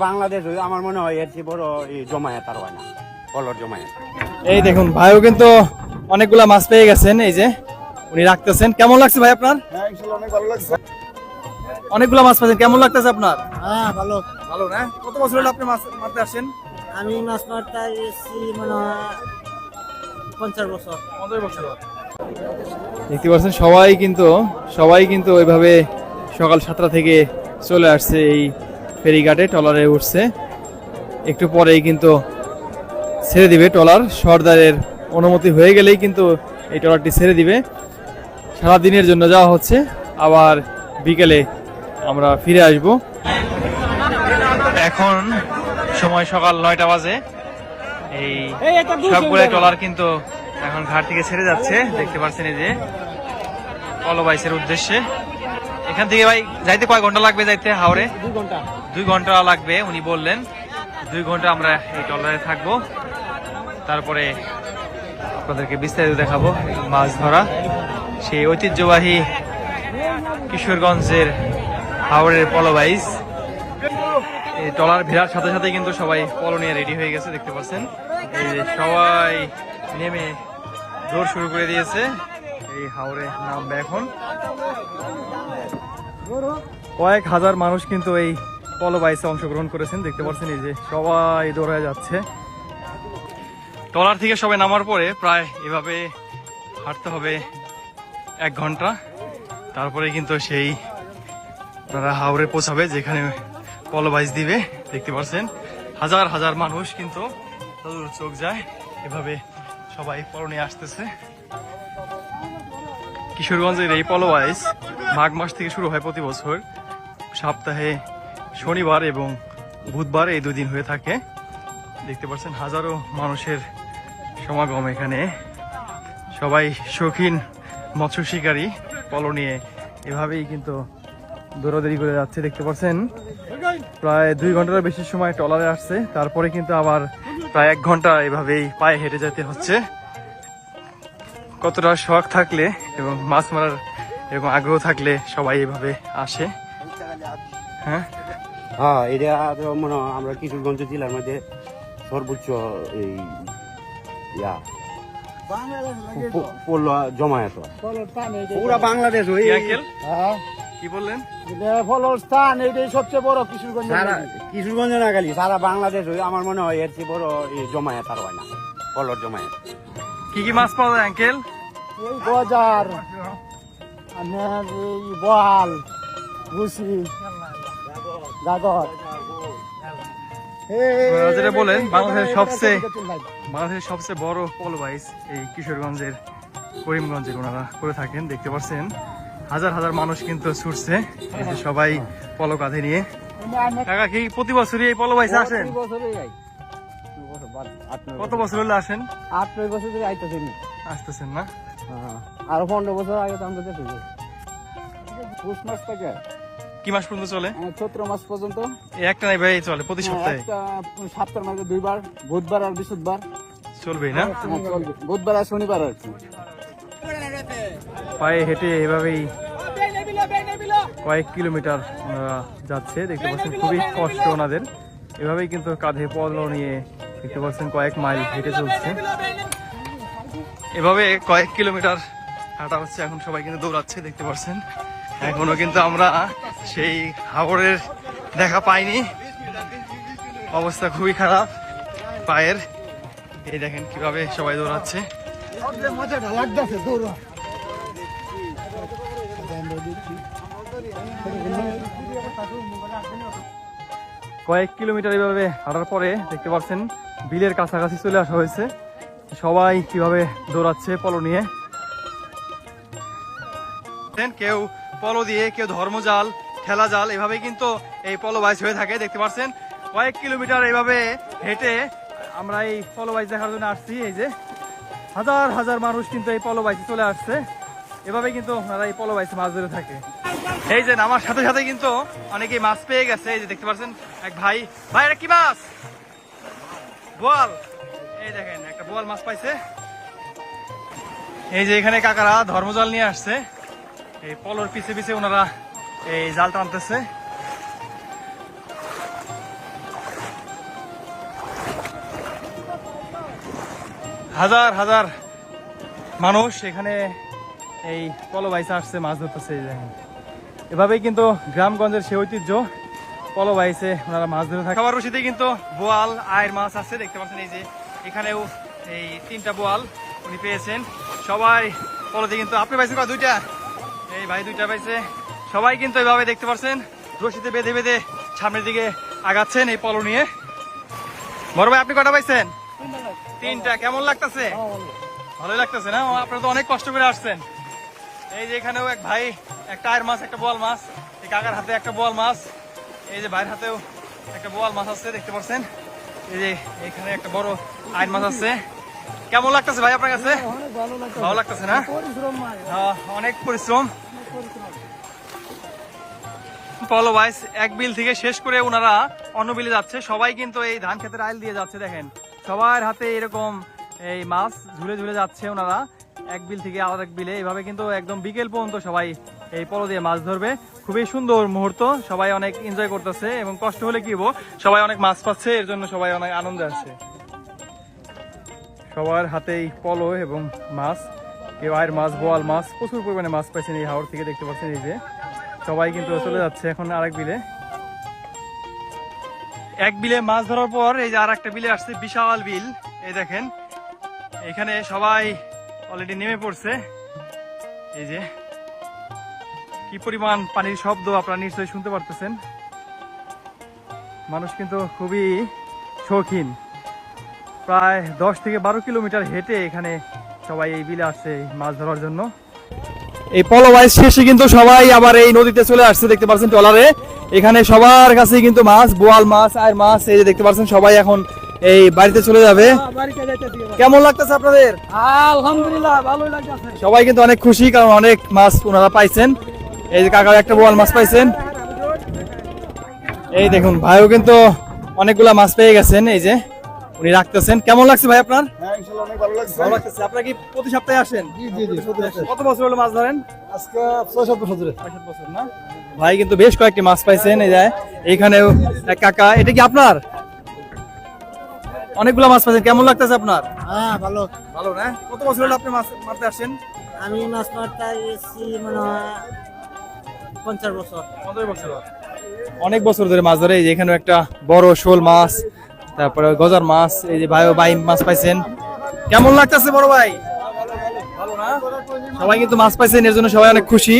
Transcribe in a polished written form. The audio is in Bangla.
বাংলাদেশ আমার মনে হয় এর চেয়ে বড় জমায়েত আর হয় না, কলর জমায়েত। এই দেখুন ভাইও কিন্তু অনেকগুলা মাছ পেয়ে গেছেন, এই যে উনি রাখতেছেন। কেমন লাগছে ভাই আপনার? অনেক ভালো লাগছে। অনেকগুলা মাছ পাচ্ছেন, কেমন লাগতেছে আপনার? হ্যাঁ ভালো। ভালো না? কত বছর হলো আপনি মাছ মারতে আসেন? আমি মাছ মারতে এসেছি মনে হয় 50 বছর। 50 বছর। দেখতে পাচ্ছেন সবাই কিন্তু ওইভাবে সকাল 7টা থেকে চলে আসছে এই ফেরিঘাটে, ট্রলারে উঠছে। একটু পরেই কিন্তু ছেড়ে দিবে ট্রলার, সরদারের অনুমতি হয়ে গেলেই কিন্তু এই ট্রলারটি ছেড়ে দিবে। সারা দিনের জন্য যাওয়া হচ্ছে, আবার বিকেলে আমরা ফিরে আসব। এখন সময় সকাল 9টা বাজে। এই সবগুলো ট্রলার কিন্তু এখন ঘাট থেকে ছেড়ে যাচ্ছে, দেখতে পাচ্ছেন এই যে কলবাইসের উদ্দেশ্যে। এখান থেকে ভাই যাইতে কয় ঘন্টা লাগবে? যাইতে হাওড়ে 2 ঘন্টা লাগবে উনি বললেন। 2 ঘন্টা আমরা এই ট্রলারে থাকবো, তারপরে আপনাদেরকে বিস্তারিত দেখাবো মাছ ধরা সেই ঐতিহ্যবাহী কিশোরগঞ্জের হাওড়ের পলবাইস। এই ট্রলার ভিড়ার সাথে সাথে কিন্তু সবাই পলো নিয়ে রেডি হয়ে গেছে, দেখতে পাচ্ছেন। এই যে সবাই নেমে দৌড় শুরু করে দিয়েছে, এই হাওড়ে নামবে এখন। কয়েক হাজার মানুষ কিন্তু এই পলবাইসে অংশগ্রহণ করেছেন, দেখতে পাচ্ছেন। এই যে সবাই দৌড়ে যাচ্ছে। ট্রলার থেকে সবাই নামার পরে প্রায় এভাবে হাঁটতে হবে 1 ঘন্টা, তারপরে কিন্তু সেই তারা হাওড়ে পৌঁছাবে যেখানে পলবাইস দিবে। দেখতে পাচ্ছেন হাজার হাজার মানুষ কিন্তু চোখ যায়, এভাবে সবাই পলো নিয়ে আসতেছে। কিশোরগঞ্জের এই পলবাইস মাঘ মাস থেকে শুরু হয় প্রতি বছর। সপ্তাহে শনিবার এবং বুধবার এই 2 দিন হয়ে থাকে। দেখতে পাচ্ছেন হাজারো মানুষের সমাগম এখানে। সবাই শৌখিন মৎস্য শিকারী, পলো নিয়ে এভাবেই কিন্তু দৌড়াদৌড়ি করে যাচ্ছে। দেখতে পাচ্ছেন প্রায় 2 ঘন্টার বেশি সময় ট্রলারে আসছে, তারপরে কিন্তু আবার প্রায় 1 ঘন্টা এভাবেই পায়ে হেঁটে যেতে হচ্ছে। কতটা শখ থাকলে এবং মাছ মারার এবং আগ্রহ থাকলে সবাই এভাবে আসে। হ্যাঁ হ্যাঁ, এটা মনে হয় আমরা কিশোরগঞ্জ জেলার মধ্যে সর্বোচ্চ এই পলো জমায়েত পুরা বাংলাদেশ। কি বললেন? স্থান এইটাই সবচেয়ে বড় কিশোরগঞ্জ। কিশোরগঞ্জ না খালি সারা বাংলাদেশ আমার মনে হয় এর চেয়ে বড় জমায়েত আর হয় না, পলর জমায়েত। কি কি মাছ পাওয়া যায় আঙ্কেল? এই গজার, আপনার এই বোয়াল, ভুসি, গাগর। যেটা বলেন বাংলাদেশের সবচেয়ে বড় পলবাইস এই কিশোরগঞ্জের করিমগঞ্জের ওনারা করে থাকেন। দেখতে পাচ্ছেন হাজার হাজার মানুষ কিন্তু ছুটছে, এই যে সবাই পলো কাঁধে নিয়ে। কাকা কি প্রতি বছরই এই পলবাইসে আসেন? কত বছর হলে আসেন? 8-9 বছর ধরে আইতেছেন। আসতেছেন না? আরো 15 বছর আগে তো আমরা দেখেছি। পুষ মাস থেকে কি মাস পর্যন্ত চলে? চৈত্র মাস পর্যন্ত। একটা নাই ভাই চলে প্রতি সপ্তাহে? সপ্তাহের মধ্যে 2 বার, বুধবার আর বৃহস্পতিবার চলবেই না? চলবে, বুধবার আর শনিবার আর কি। পায়ে হেঁটে এভাবেই কয়েক কিলোমিটার ওনারা যাচ্ছে, দেখতে পাচ্ছেন। খুবই কষ্ট ওনাদের, এভাবেই কিন্তু কাঁধে পলো নিয়ে দেখতে পাচ্ছেন কয়েক মাইল হেঁটে চলছে। এভাবে কয়েক কিলোমিটার হাঁটা হচ্ছে। এখন সবাই কিন্তু দৌড়াচ্ছে, দেখতে পাচ্ছেন। এখনো কিন্তু আমরা সেই হাওড়ের দেখা পাইনি, অবস্থা খুবই খারাপ পায়ের। এই দেখেন কিভাবে সবাই দৌড়াচ্ছে। কয়েক কিলোমিটার এইভাবে হাঁটার পরে দেখতে পাচ্ছেন বিলের কাছাকাছি চলে আসা হয়েছে। সবাই কিভাবে দৌড়াচ্ছে পলো নিয়ে। কেউ পলো দিয়ে, কেউ ধর্মজাল, ঠেলা জাল, এভাবে কিন্তু এই পলো বাইচ হয়ে থাকে। দেখতে পাচ্ছেন কয়েক কিলোমিটার এইভাবে হেঁটে আমরা এই পলো বাইচ দেখার জন্য আসছি। এই যে হাজার হাজার মানুষ কিন্তু এই পলো বাইচে চলে আসছে, এভাবে কিন্তু ওনারা এই পলো বাইচে মাছ ধরে থাকে। এই যে আমার সাথে সাথে কিন্তু অনেকেই মাছ পেয়ে গেছে। এই যে দেখতে পাচ্ছেন এক ভাই, এটা কি মাছ? বোয়াল। এই দেখেন একটা বোয়াল মাছ পাইছে। এই যে এখানে কাকারা ধর্মজাল নিয়ে আসছে, এই পলোর পিছে পিছে ওনারা এই জাল টানতেছে। হাজার হাজার মানুষ এখানে এই পলো বাইসে আসছে মাছ ধরতেছে। এই দেখেন, এভাবেই কিন্তু গ্রামগঞ্জের সে ঐতিহ্য, পলো বাইসে ওনারা মাছ ধরে থাকে। খাবার রশিদে কিন্তু বোয়াল আয়ের মাছ আছে, দেখতে পাচ্ছেন। এই যে এখানেও এই 3টা বোয়াল উনি পেয়েছেন। সবাই পলোতে কিন্তু, আপনি পাইছেন কয়? 2টা। এই ভাই 2টা পাইছে। সবাই কিন্তু এইভাবে দেখতে পাচ্ছেন রশিদে বেঁধে বেঁধে সামনের দিকে আগাচ্ছেন এই পলো নিয়ে। বড় ভাই, আপনি কটা পাইছেন? 3টা। কেমন লাগতেছে? ভালোই লাগতেছে না? আপনারা তো অনেক কষ্ট করে আসছেন। এই যে এখানেও এক ভাই একটা আয়ের মাছ, একটা বোয়াল মাছ, এই কাকার হাতে একটা বোয়াল মাছ, এই যে ভাইয়ের হাতেও একটা বোয়াল মাছ আছে, দেখতে পাচ্ছেন। এই যে এখানে একটা বড় আয়ের মাছ আছে। কেমন লাগতেছে ভাই আপনার কাছে? ভালো লাগতেছে না? হ্যাঁ, অনেক পরিশ্রম। পলো বাইস এক বিল থেকে শেষ করে ওনারা অন্য বিলে যাচ্ছে। সবাই কিন্তু এই ধান ক্ষেতের আইল দিয়ে যাচ্ছে, দেখেন সবার হাতে এরকম এই মাছ ঝুলে ঝুলে যাচ্ছে। ওনারা এক বিল থেকে আলাদা এক বিলে, এইভাবে কিন্তু একদম বিকেল পর্যন্ত সবাই এই পলো দিয়ে মাছ ধরবে। খুবই সুন্দর মুহূর্ত, সবাই অনেক এনজয় করতেছে এবং কষ্ট হলে কি হবো, সবাই অনেক মাছ পাচ্ছে, এর জন্য সবাই অনেক আনন্দে আছে। সবার হাতেই পলো এবং মাছ, কেউ আয়ের মাছ, বোয়াল মাছ, প্রচুর পরিমাণে মাছ পাইছেন এই হাওর থেকে, দেখতে পাচ্ছেন। এই যে সবাই কিন্তু চলে যাচ্ছে এখন আরেক বিলে। এক বিলে মাছ ধরার পর এই যে আর একটা বিলে আসছে, বিশাল বিল। এই দেখেন এখানে সবাই অলরেডি নেমে পড়ছে। এই যে কি পরিমাণ পানির শব্দ আপনারা নিশ্চয়ই শুনতে পারতেছেন। মানুষ কিন্তু খুবই শৌখিন, প্রায় 10 থেকে 12 কিলোমিটার হেঁটে এখানে সবাই এই বিলে আসছে মাছ ধরার জন্য। এই পলো বাইস শেষে কিন্তু সবাই আবার এই নদীতে চলে আসছে, দেখতে পাচ্ছেন ট্রলারে। এখানে সবার কাছে কিন্তু মাছ, বোয়াল মাছ, আয়ের মাছ, এই যে দেখতে পাচ্ছেন। সবাই এখন এই বাড়িতে চলে যাবে। কেমন লাগতেছে আপনাদের? আলহামদুলিল্লাহ, ভালোই লাগতেছে। সবাই কিন্তু অনেক খুশি, কারণ অনেক মাছ ওনারা পাইছেন। এই যে কাকা একটা বোয়াল মাছ পাইছেন। এই দেখুন ভাইও কিন্তু অনেকগুলা মাছ পেয়ে গেছেন, এই যে উনি রাখতেছেন। কেমন লাগছে ভাই আপনার? হ্যাঁ, ইনশাআল্লাহ অনেক ভালো লাগছে। ভালো লাগতেছে। আপনারা কি প্রতি সপ্তাহে আসেন? জি জি জি, কত বছর হলো মাছ ধরেন? আজকে 6-7 বছর ধরে। 5-7 বছর না? ভাই কিন্তু বেশ কয়েকটি মাছ পাইছেন। এই যায় এইখানেও এক কাকা, এটা কি আপনার? অনেকগুলা মাছ পাইছেন। কেমন লাগতেছে আপনার? হ্যাঁ, ভালো। ভালো না? কত বছর হলো আপনি মাছ মারতে আসেন? আমি মাছ মারতে এসেছি মনে হয় 50 বছর। 15 বছর। অনেক বছর ধরে মাছ ধরে। এই যে এখানেও একটা বড় শোল মাছ, তারপরে গজার মাছ, এই যে ভাইও বাই মাছ পাইছেন। কেমন লাগতেছে বড় ভাই? ভালো না? সবাই কিন্তু মাছ পাইছেন, এর জন্য সবাই অনেক খুশি।